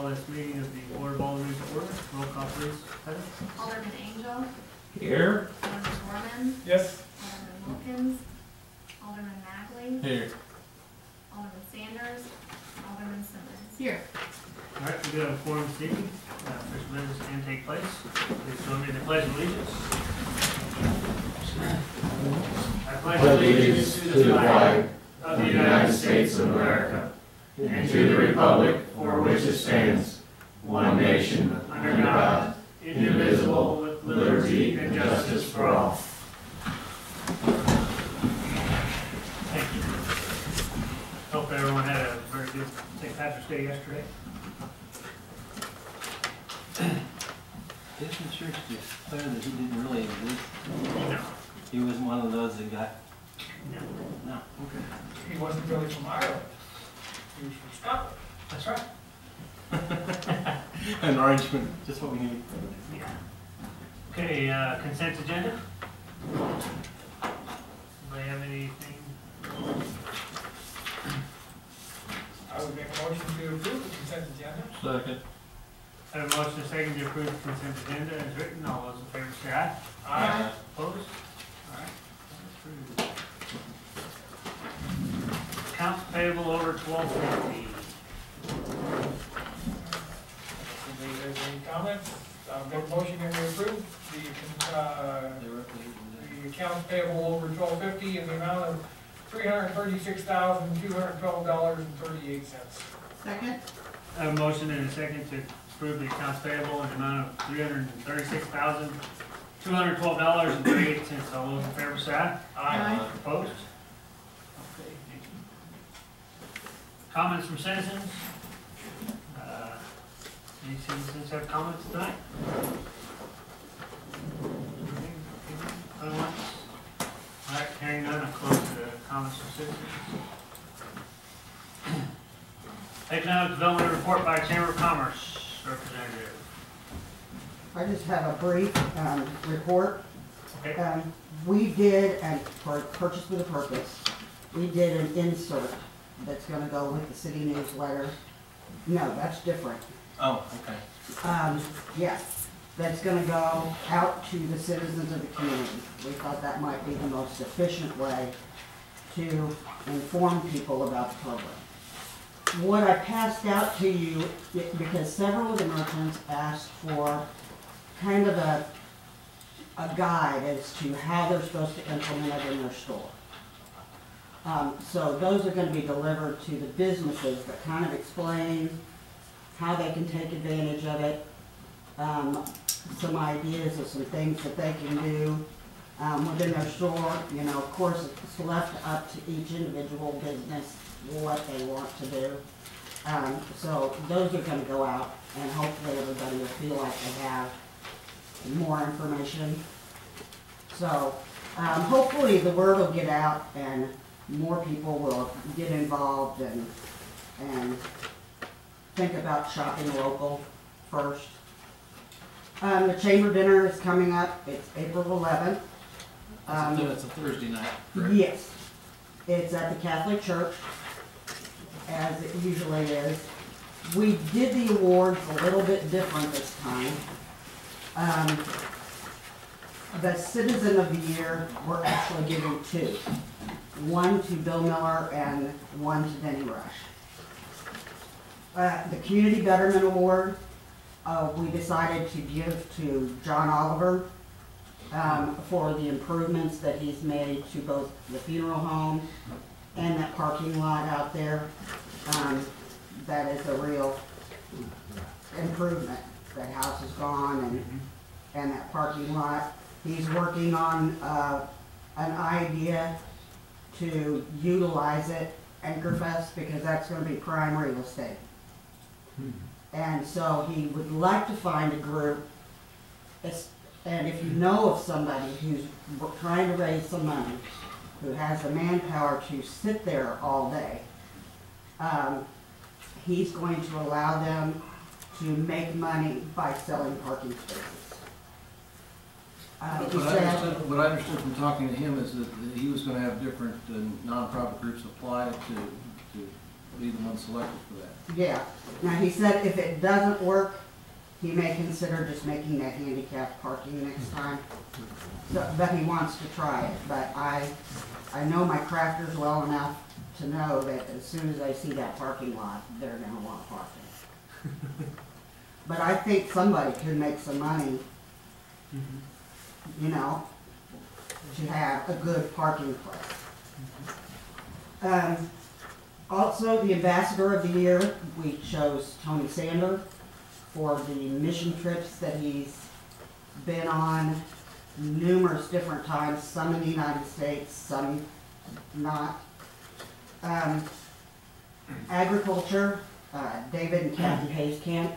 call this meeting of the Board of Aldermen to order. Roll call, please. Heather? Alderman Angel. Here. Alderman Gorman. Yes. Alderman Wilkins. Alderman Magley. Here. Alderman Sanders. Alderman Simmons. Here. All right, we do have a forum this evening. First members can take place. Please join me in the pledge of allegiance. I pledge allegiance to the flag of the United States of America and to the republic for which it stands, one nation, under God, indivisible, with liberty and justice for all. Thank you. Hope everyone had a very good St. Patrick's Day yesterday. Didn't the church declare that he didn't really exist? No. He wasn't one of those that got... No. No, okay. He wasn't really from Ireland. He was from Scotland. That's right. An arrangement, just what we need. Yeah. Okay, consent agenda. Anybody have anything? I would make a motion to approve the consent agenda. Second. I have a motion and a second to approve the consent agenda as written. All those in favor say aye. Aye. Opposed? All right. Approved. Accounts payable over $12.50. Anybody has any comments? Make a motion and we approve the accounts payable over $12.50 in the amount of $336,212.38. Second. I have a motion and a second to approve the accounts payable in the amount of $336,212.38. All those in favor say aye. Aye. Opposed? Okay, thank you. Comments from citizens? Any citizens have comments tonight? Otherwise? All right, hearing none, I'll close the comments from citizens. Economic Development Report by Chamber of Commerce representative. I just have a brief report. Okay. We did, and for Purchase with a Purpose, we did an insert that's going to go with the city newsletter. No, that's different. Oh, okay. Yes, that's going to go out to the citizens of the community. We thought that might be the most efficient way to inform people about the program. What I passed out to you, because several of the merchants asked for kind of a guide as to how they're supposed to implement it in their store. So those are going to be delivered to the businesses that kind of explain how they can take advantage of it, some ideas of some things that they can do within their store. You know, of course, it's left up to each individual business what they want to do. So those are going to go out, and hopefully everybody will feel like they have more information. So hopefully the word will get out and more people will get involved and think about shopping local first. The chamber dinner is coming up. It's April 11th. It's a Thursday night, correct? Yes. It's at the Catholic Church, as it usually is. We did the awards a little bit different this time. The Citizen of the Year, we're actually giving two. One to Bill Miller and one to Denny Rush. The Community Betterment Award, we decided to give to John Oliver for the improvements that he's made to both the funeral home and that parking lot out there. That is a real improvement. That house is gone and that parking lot. He's working on an idea to utilize it, Anchorfest, because that's going to be prime real estate. And so he would like to find a group, and if you know of somebody who's trying to raise some money, who has the manpower to sit there all day, he's going to allow them to make money by selling parking spaces. What I understood from talking to him is that he was going to have different nonprofit groups apply to be the one selected for that. Yeah. Now, he said if it doesn't work, he may consider just making that handicap parking next time. So, but he wants to try it, but I know my crafters well enough to know that as soon as they see that parking lot, they're gonna want parking. But I think somebody could make some money, you know, to have a good parking place. Also, the Ambassador of the Year, we chose Tony Sander for the mission trips that he's been on numerous different times, some in the United States, some not. Agriculture, David and Kathy Hayskamp.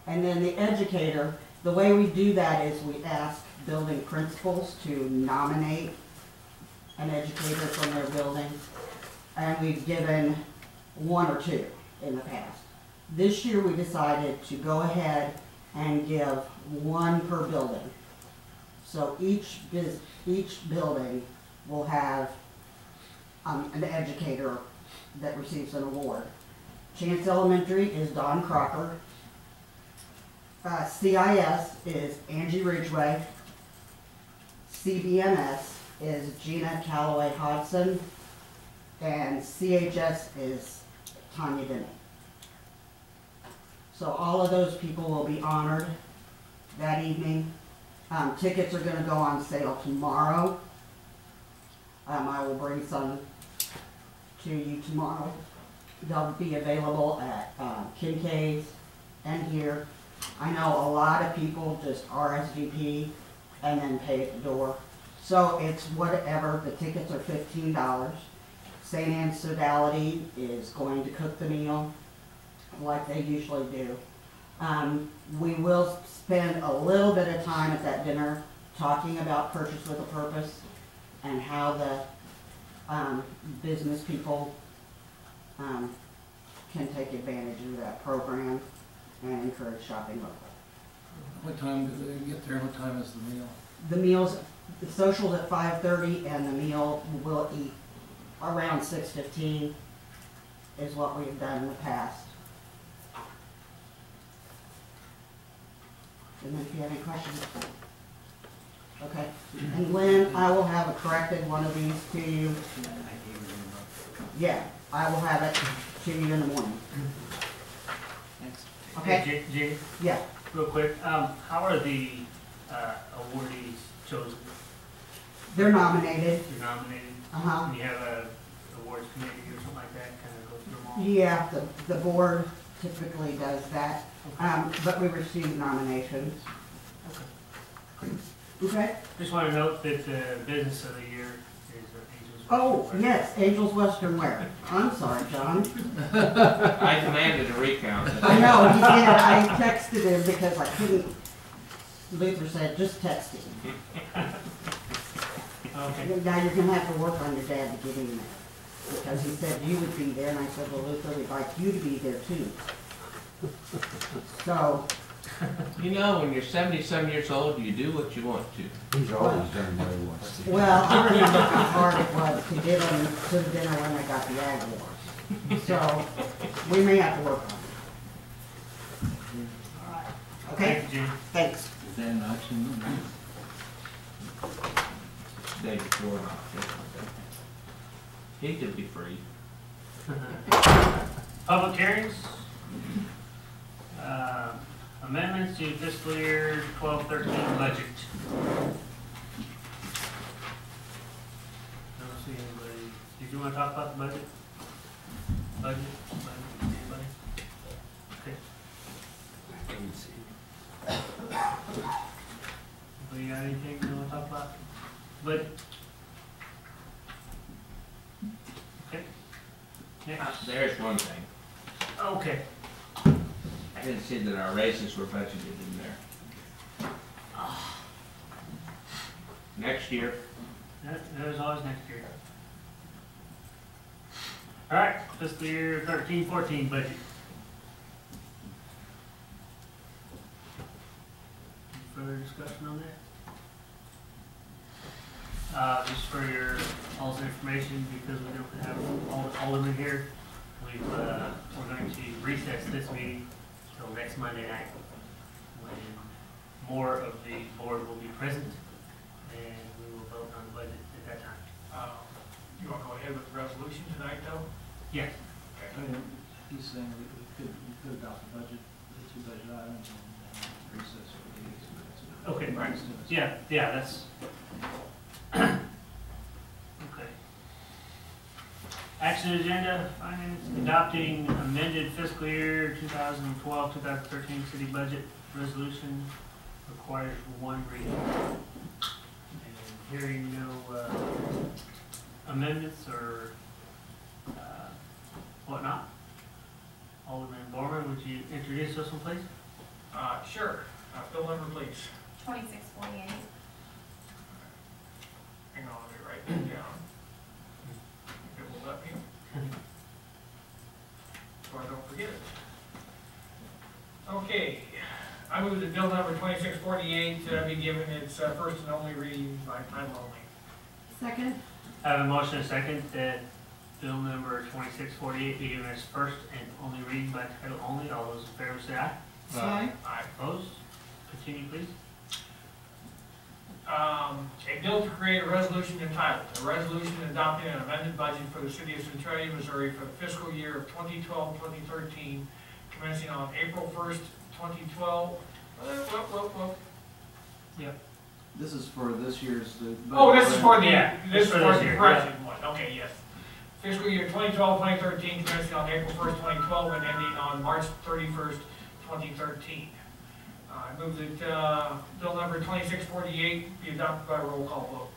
And then the educator, the way we do that is we ask building principals to nominate an educator from their building. And we've given one or two in the past. This year we decided to go ahead and give one per building. So each building will have an educator that receives an award. Chance Elementary is Don Crocker. CIS is Angie Ridgway. CBMS is Gina Calloway Hodson. And CHS is Tanya Denny. So all of those people will be honored that evening. Tickets are going to go on sale tomorrow. I will bring some to you tomorrow. They'll be available at Kincaid's and here. I know a lot of people just RSVP and then pay at the door. So it's whatever. The tickets are $15. St. Anne's Sodality is going to cook the meal like they usually do. We will spend a little bit of time at that dinner talking about Purchase with a Purpose and how the business people can take advantage of that program and encourage shopping local. What time do they get there? What time is the meal? The meals, the social's at 5:30 and the meal will eat around 6:15 is what we've done in the past. And then if you have any questions. Okay. And Lynn, I will have a corrected one of these to you. Yeah, I will have it to you in the morning. Thanks. Okay? Hey, Jay, Yeah. real quick, how are the awardees chosen? They're nominated. You're nominated? Uh-huh. And you have a awards committee or something like that, kind of go through them all? Yeah, the board typically does that. But we receive nominations. Okay? Just want to note that the business of the year is Angels. Oh, yes, Angels Western Wear. I'm sorry, John. I demanded a recount. I know, he did. I texted him because I couldn't. Luther said, just text him. Okay. Now you're gonna have to work on your dad to get in there. Because he said you would be there, and I said, well, Luther, we'd like you to be there too. So, You know, when you're 70-some years old, you do what you want to. He's always done what he wants to. well, I remember how hard it was to get him to the dinner when I got the ag awards. So, we may have to work on it. Okay? Thank you, Jim. Thanks. Is that an auction? Day before. He could be free. Public hearings. Amendments to fiscal year 12-13 budget. I don't see anybody. Did you want to talk about the budget? Budget? Anybody? Okay. Anybody got anything you want to talk about? Budget? Okay. Next. There's one thing. Okay. I didn't see that our raises were budgeted in there. Next year, That was always next year. All right, fiscal year 13-14 budget. Any further discussion on that? Just for your all's information, because we don't have all the aldermen here, we're going to recess this meeting till next Monday night, when more of the board will be present, and we will vote on the budget at that time. You want to go ahead with the resolution tonight, though? Yes. Okay. He's saying we could adopt the budget, the two budget items, and recess for the meeting. Okay, right. Yeah, that's, okay. Action agenda, finance, adopting amended fiscal year 2012-2013 city budget resolution requires one reading. And hearing no amendments or whatnot, Alderman Borman, would you introduce this one, please? Sure. Bill number, please. 2648. Hang on, let me write that down. If it will let me. So I don't forget it. Okay, I move that bill number 2648 be given its first and only reading by title only. Second? I have a motion and a second that bill number 2648 be given its first and only reading by title only. All those in favor say aye. Aye. Aye. Opposed? Continue, please. A bill to create a resolution entitled, a resolution adopting an amended budget for the city of Centralia, Missouri for the fiscal year of 2012-2013, commencing on April 1st, 2012. This is for this year's. Oh, this is for the, Yeah, this is for this the year, correction one, okay, yes. Fiscal year 2012-2013, commencing on April 1st, 2012, and ending on March 31st, 2013. I move that bill number 2648 be adopted by roll call vote.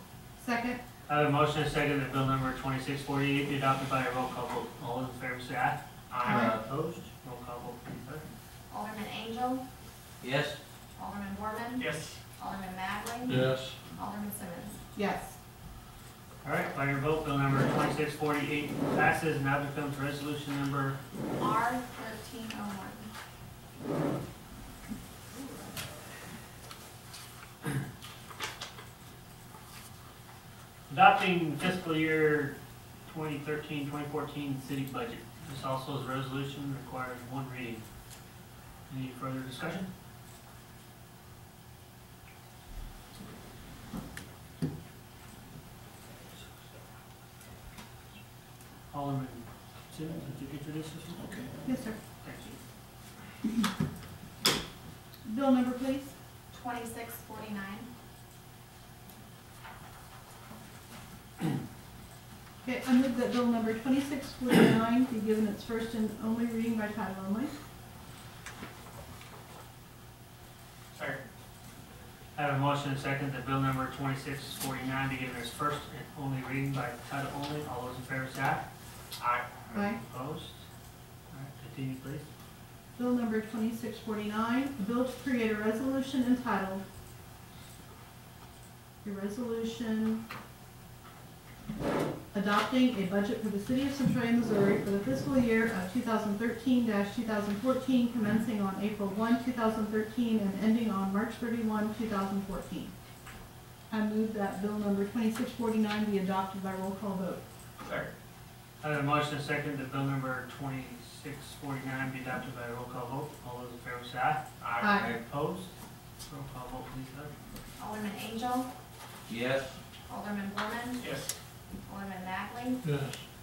Second? I have a motion and a second that bill number 2648 be adopted by a roll call vote. All those in favor say aye. Aye. Opposed? Roll call vote, please, clerk. Alderman Angel, Yes. Alderman Borman, Yes. Alderman Magley, Yes. Alderman Simmons. Yes. All right, by your vote, bill number 2648 passes and now becomes resolution number R 1301. adopting fiscal year 2013-2014 city budget. This also is a resolution, requires one reading. Any further discussion? Alderman Simmons, would you introduce this one? Okay. Yes, sir. Thank you. Bill number, please. 2649. Okay, I move that bill number 2649 be given its first and only reading by title only. Second. I have a motion and a second that bill number 2649 be given its first and only reading by title only. All those in favor say aye. Aye. Aye. Opposed? All right, continue, please. Bill number 2649, a bill to create a resolution entitled, a resolution adopting a budget for the city of Centralia, Missouri for the fiscal year of 2013-2014, commencing on April 1, 2013, and ending on March 31, 2014. I move that bill number 2649 be adopted by roll call vote. Second. I have a motion and a second that bill number 2649 be adopted by a roll call vote. All those in favor say aye. Aye. Opposed? Roll call vote, please, clerk. Alderman Angel, Yes. Alderman Borman, Yes. Alderman Magley, Yes.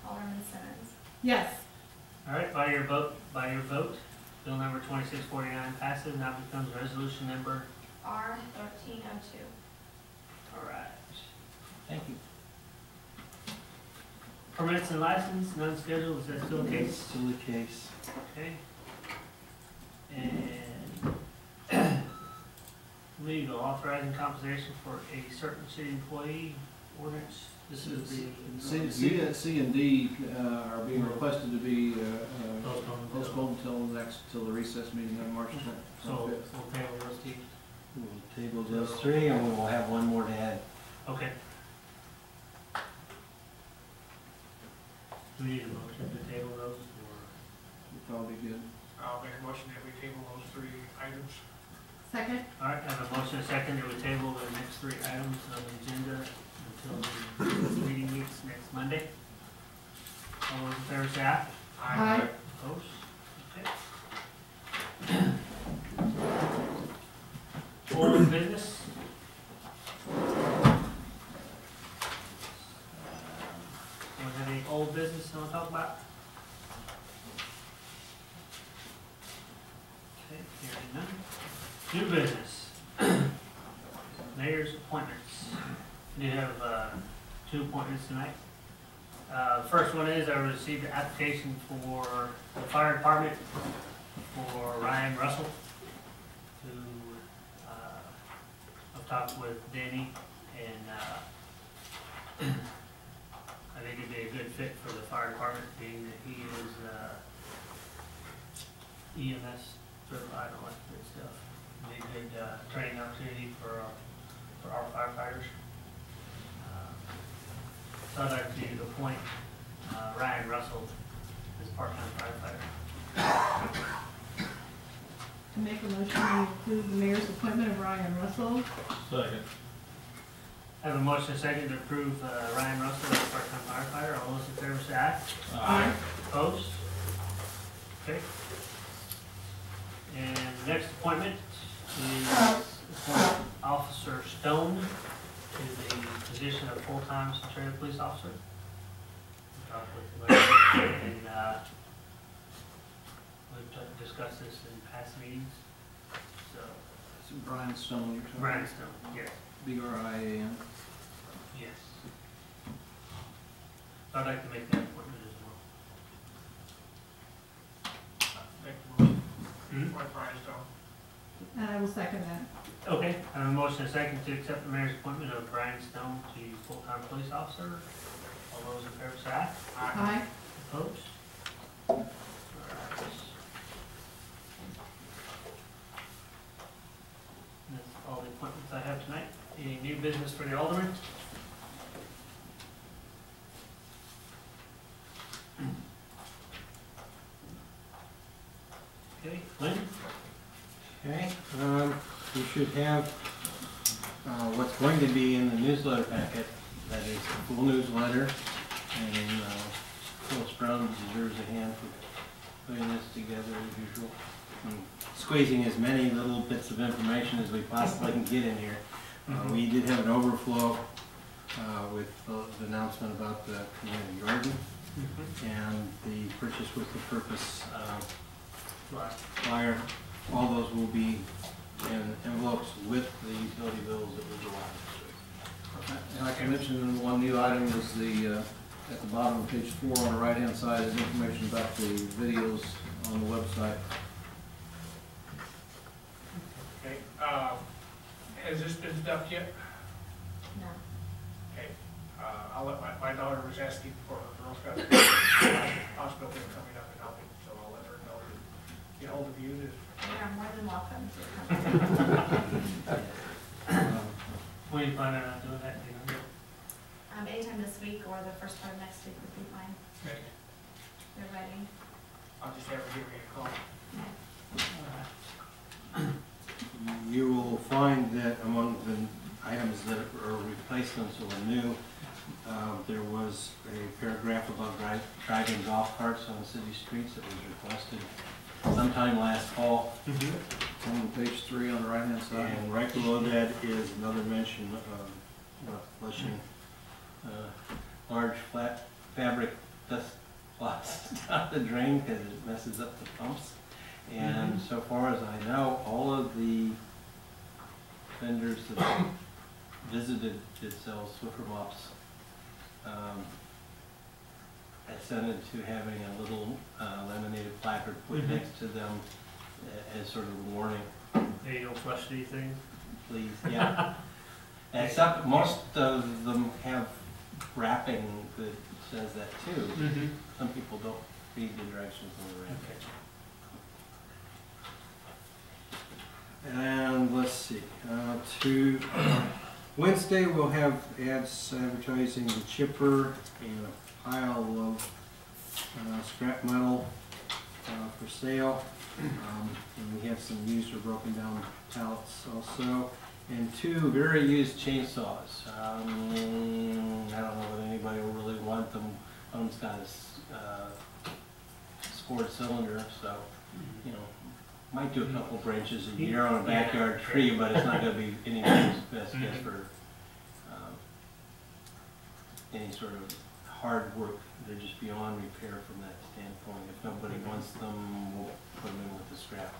Alderman Simmons. Yes. All right, by your vote, bill number 2649 passes, now becomes resolution number. R 1302. All right. Thank you. Permits and license, none scheduled, is that still the case? Still the case. Okay. And legal, authorizing compensation for a certain city employee ordinance. This is the. C and D are being requested to be postponed till the recess meeting on March 10th. So we'll table those two. We'll table those three and we'll have one more to add. Okay. Do we need a motion to table those or? Would probably be good. I'll make a motion that we table those three items. Second? All right, I have a motion and a second that we table the next three items on the agenda until the meeting meets next Monday. All those in favor say aye. Aye. Opposed? Okay. Old business? Want any old business you want to talk about? Okay, hearing none. New business. Mayor's appointments. We have 2 appointments tonight. First one is I received an application for the fire department for Ryan Russell, who I've talked with Danny, and I think it'd be a good fit for the fire department, being that he is EMS certified and all that good stuff. Be a good training opportunity for our firefighters. So I'd like to appoint Ryan Russell as part-time firefighter. To make a motion to include the mayor's appointment of Ryan Russell. Second. I have a motion and a second to approve Ryan Russell as part-time firefighter. All those in favor say aye. Aye. Opposed? Okay. And the next appointment is appoint Officer Stone to the position of full-time Centralia police officer. We talked with him and we've discussed this in past meetings. So, It's Brian Stone, you're talking? Brian Stone, yes. B-R-I-A-N. Yes. So I'd like to make that appointment as well. Make the motion. Appoint Brian Stone. And I will second that. Okay, I have a motion and a second to accept the mayor's appointment of Brian Stone to full-time police officer. All those in favor say aye. Aye. Opposed? All right. That's all the appointments I have tonight. Any new business for the aldermen? Okay, Lynn? Okay, you should have, what's going to be in the newsletter packet. That is the full newsletter, and, Phyllis Brown deserves a hand for putting this together as usual. And squeezing as many little bits of information as we possibly can get in here. We did have an overflow, with the announcement about the community garden, and the purchase with the purpose, flyer. All those will be in envelopes with the utility bills that will go out. And like I mentioned, one new item is the, at the bottom of page 4 on the right-hand side is information about the videos on the website. Okay, has this been dubbed yet? No. Okay, I'll let my daughter was asking for a Girl Scout hospital thing coming up and helping, so I'll let her know to get hold of you to. You are more than welcome to come. When are you planning on doing that, do you know? Anytime this week or the first part of next week would be fine. Okay, They're ready. I'll just have her give me a call. You will find that among the items that are replacements or new, there was a paragraph about driving golf carts on the city streets that was requested sometime last fall. On page 3 on the right-hand side. And right below that is another mention of flushing large flat fabric dust cloths down the drain because it messes up the pumps. And so far as I know, all of the vendors that visited did sell Swiffer mops, assented to having a little laminated placard put next to them as sort of a warning. Hey, you don't flush these things? Please, yeah. Except most of them have wrapping that says that too. Some people don't read the directions on the wrapping. Okay. And let's see, Wednesday we'll have ads advertising the chipper and a pile of scrap metal for sale. And we have some used or broken down pallets also. And 2 very used chainsaws. I don't know whether anybody will really want them. One's got a 4 cylinder, so, you know, might do a couple branches a year on a backyard tree, but it's not gonna be anybody's best guess for, any sort of hard work. They're just beyond repair from that standpoint. If nobody wants them, we'll put them in with the scrap.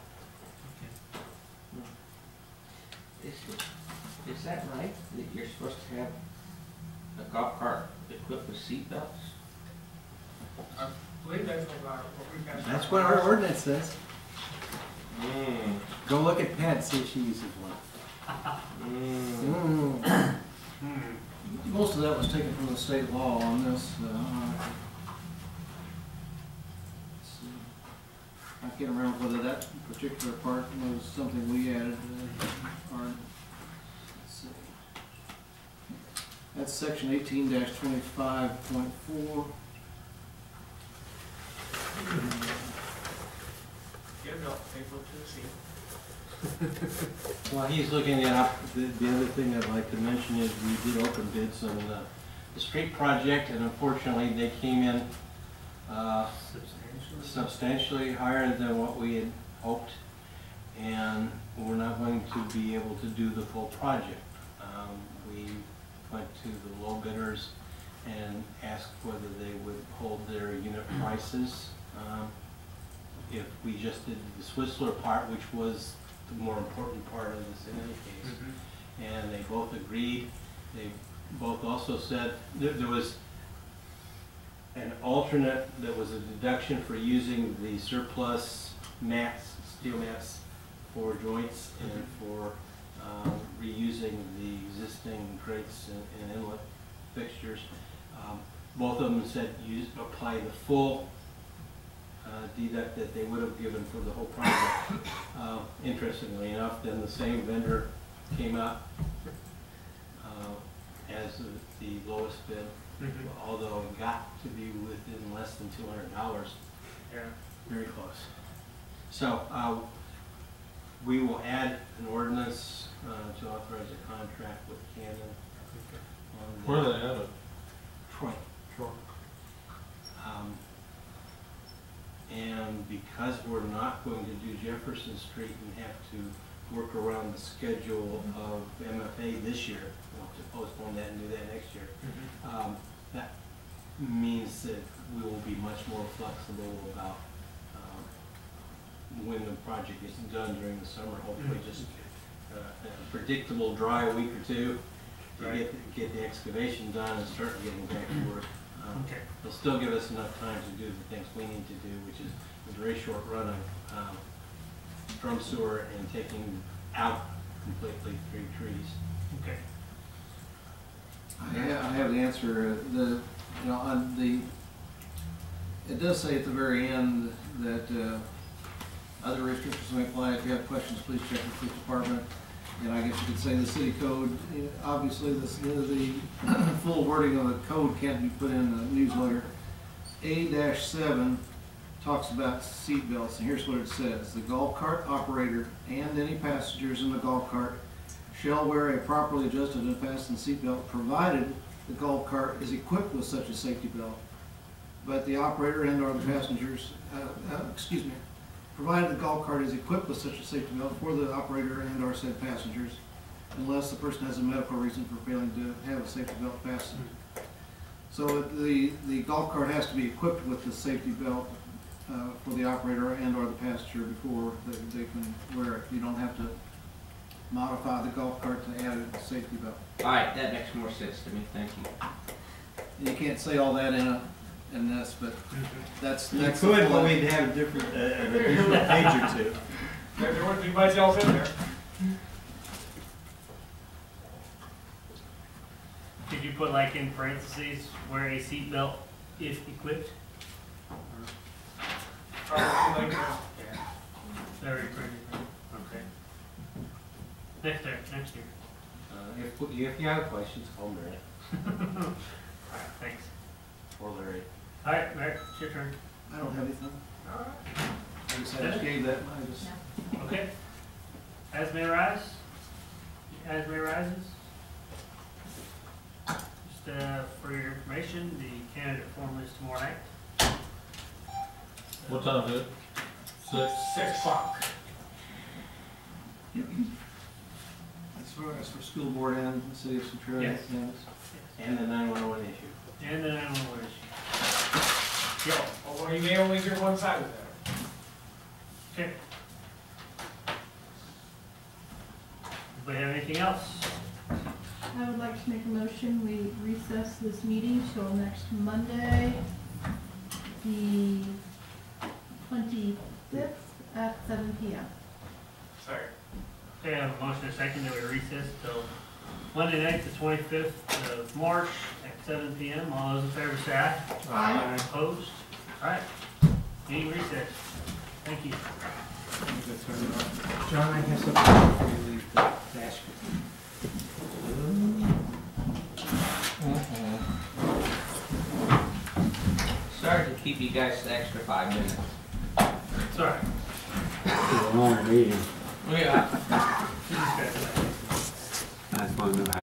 Is that right, that you're supposed to have a golf cart equipped with seat belts? I believe that's what we've got. That's what our ordinance says. Go look at Pat, see if she uses one. Most of that was taken from the state law on this. Let's see. I can't remember whether that particular part was something we added or, let's see. That's section 18-25.4. Get a belt, staple it to the seat. While he's looking it up, the other thing I'd like to mention is we did open bids on the street project, and unfortunately they came in substantially higher than what we had hoped, and we're not going to be able to do the full project. We went to the low bidders and asked whether they would hold their unit prices if we just did the Whistler part, which was the more important part of this in any case. And they both agreed. They both also said there was an alternate that was a deduction for using the surplus mats, steel mats for joints and for reusing the existing grates and inlet fixtures. Both of them said apply the full deduct that they would have given for the whole project. Interestingly enough, then the same vendor came out as the lowest bid, although it got to be within less than $200. Yeah. Very close. So we will add an ordinance to authorize a contract with Canon. Where are they at it? Troy. And because we're not going to do Jefferson Street and have to work around the schedule of MFA this year, we'll have to postpone that and do that next year. That means that we will be much more flexible about when the project is done during the summer. Hopefully just a predictable dry week or two to get the excavation done and start getting back to work. It'll still give us enough time to do the things we need to do, which is a very short run of drum sewer and taking out completely 3 trees. Okay. I have the answer. It does say at the very end that other restrictions may apply. If you have questions, please check the police department. And I guess you could say the city code. Obviously, the full wording of the code can't be put in the newsletter. A-7 talks about seat belts, and here's what it says: the golf cart operator and any passengers in the golf cart shall wear a properly adjusted and fastened seat belt, provided the golf cart is equipped with such a safety belt. But the operator and/or the passengers, provided the golf cart is equipped with such a safety belt for the operator and/or said passengers, unless the person has a medical reason for failing to have a safety belt fastened. So the golf cart has to be equipped with the safety belt for the operator and/or the passenger before they can wear it. You don't have to modify the golf cart to add a safety belt. All right, that makes more sense to me, thank you. You can't say all that in this, but that's You the could, point. but we'd have a different, an additional page or two. There wasn't too much else in there. Could you put like in parentheses, wear a seatbelt if equipped? Probably later. Yeah. Very pretty. Okay. Next year. If you have questions, call Mary Alright, thanks. or Larry. Alright, Merrick, it's your turn. I don't have anything. Alright. I just gave that. Okay. As may rise. As may rises. Just for your information, the candidate form is tomorrow night. What time is it? 6? 6 o'clock. That's for school board and the city of Centralia. Yes. And the 911 issue. And then I don't know what issue. Yo, or you may only hear one side of that. Okay. Anybody have anything else? I would like to make a motion, we recess this meeting till next Monday, the 25th at 7 p.m. Sorry. Okay, I have a motion and a second that we recess till Monday night, the 25th of March at 7 p.m. All those in favor say aye. Aye. Opposed? All right. Meeting recess. Thank you. John, I have something before you leave to ask you. Sorry to keep you guys the extra 5 minutes. Sorry. It's a long meeting. Yeah. You just got to- That's one of